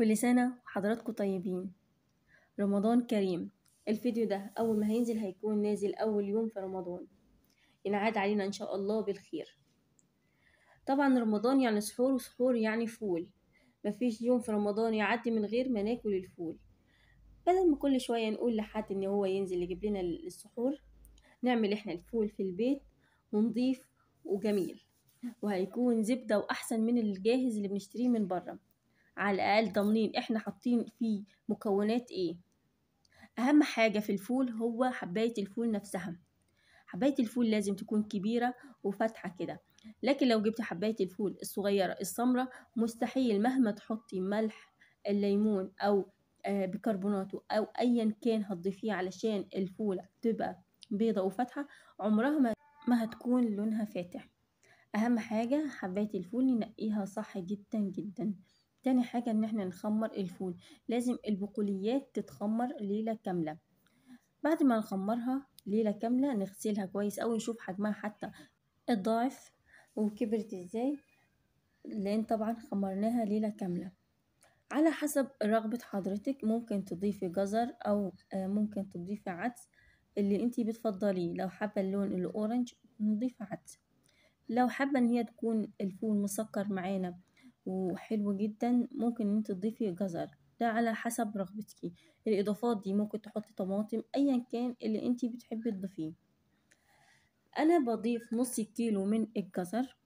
كل سنة وحضراتكم طيبين. رمضان كريم. الفيديو ده أول ما هينزل هيكون نازل أول يوم في رمضان، ينعاد علينا إن شاء الله بالخير. طبعا رمضان يعني سحور، وسحور يعني فول. مفيش يوم في رمضان يعدي من غير ما ناكل الفول. بدل ما كل شوية نقول لحد إن هو ينزل يجيب لنا السحور، نعمل إحنا الفول في البيت ونضيف وجميل، وهيكون زبدة وأحسن من الجاهز اللي بنشتريه من بره. على الأقل ضامنين إحنا حاطين فيه مكونات إيه. أهم حاجة في الفول هو حباية الفول نفسها. حباية الفول لازم تكون كبيرة وفاتحة كده، لكن لو جبت حباية الفول الصغيرة السمرة مستحيل مهما تحطي ملح الليمون أو بيكربوناته أو أيا كان هتضيفيه علشان الفول تبقى بيضة وفاتحة، عمرها ما هتكون لونها فاتح. أهم حاجة حباية الفول ننقيها صح جدا جدا. تاني حاجة ان احنا نخمر الفول، لازم البقوليات تتخمر ليلة كاملة. بعد ما نخمرها ليلة كاملة نغسلها كويس اوي، نشوف حجمها حتى الضعف وكبرت ازاي، لان طبعا خمرناها ليلة كاملة. على حسب رغبة حضرتك ممكن تضيفي جزر او ممكن تضيفي عدس اللي انتي بتفضليه. لو حابة اللون الاورنج نضيف عدس، لو حابة ان هي تكون الفول مسكر معانا وحلو جدا ممكن ان انت تضيفي جزر، ده على حسب رغبتك. الاضافات دي ممكن تحطي طماطم ايا كان اللي انت بتحبي تضيفيه. انا بضيف نص كيلو من الجزر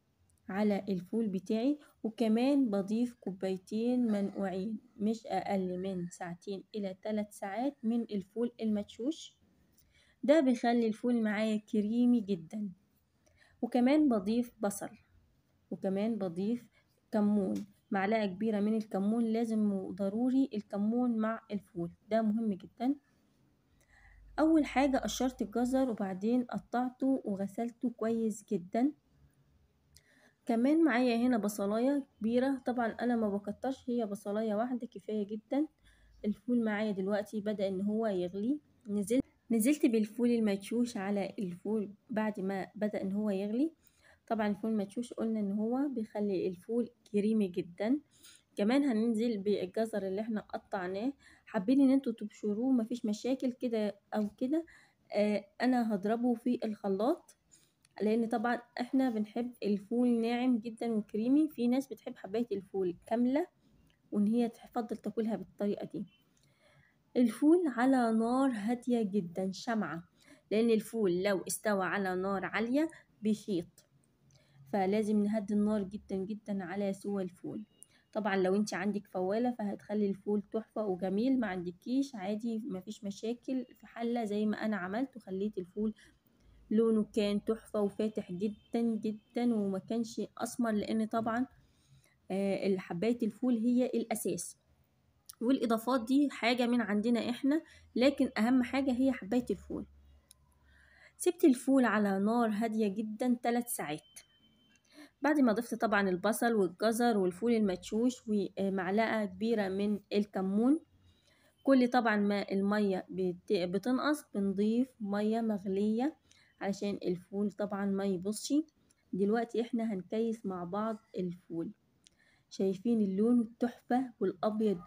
على الفول بتاعي، وكمان بضيف كوبايتين منقوعين مش اقل من 2 إلى 3 ساعات من الفول المدشوش، ده بيخلي الفول معايا كريمي جدا. وكمان بضيف بصل، وكمان بضيف كمون، معلقة كبيرة من الكمون، لازم وضروري الكمون مع الفول، ده مهم جدا. أول حاجة قشرت الجزر وبعدين قطعته وغسلته كويس جدا. كمان معايا هنا بصلاية كبيرة، طبعا أنا ما بكترش، هي بصلاية واحدة كفاية جدا. الفول معايا دلوقتي بدأ إن هو يغلي، نزلت بالفول المدشوش على الفول بعد ما بدأ إن هو يغلي. طبعا الفول المدشوش قلنا ان هو بيخلي الفول كريمي جدا. كمان هننزل بالجزر اللي احنا قطعناه، حابين ان انتوا تبشروه مفيش مشاكل كده او كده. انا هضربه في الخلاط، لان طبعا احنا بنحب الفول ناعم جدا وكريمي، في ناس بتحب حباية الفول كاملة وان هي تفضل تاكلها بالطريقة دي. الفول على نار هادية جدا شمعة، لان الفول لو استوى على نار عالية بيشيط، فلازم نهدي النار جدا جدا على سوى الفول. طبعا لو انت عندك فوالة فهتخلي الفول تحفة وجميل، ما عندكيش عادي مفيش مشاكل، في حلة زي ما انا عملت وخليت الفول لونه كان تحفة وفاتح جدا جدا وما كانش اسمر، لان طبعا حباية الفول هي الاساس، والاضافات دي حاجة من عندنا احنا، لكن اهم حاجة هي حباية الفول. سبت الفول على نار هادية جدا 3 ساعات. بعد ما ضفت طبعا البصل والجزر والفول المدشوش ومعلقة كبيرة من الكمون، كل طبعا ما المية بتنقص بنضيف مية مغلية علشان الفول طبعا ما يبصش. دلوقتي احنا هنكيس مع بعض الفول، شايفين اللون التحفة والابيض.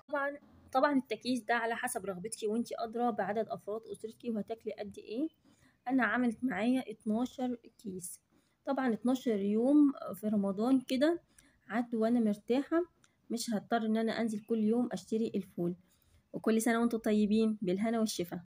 طبعا التكييس ده على حسب رغبتك وانتي ادرى بعدد افراد اسرتك وهتاكلي قد ايه. انا عملت معايا 12 كيس، طبعا 12 يوم في رمضان كده عدوا وانا مرتاحة، مش هضطر ان انا انزل كل يوم اشتري الفول. وكل سنة وانتم طيبين بالهنا والشفا.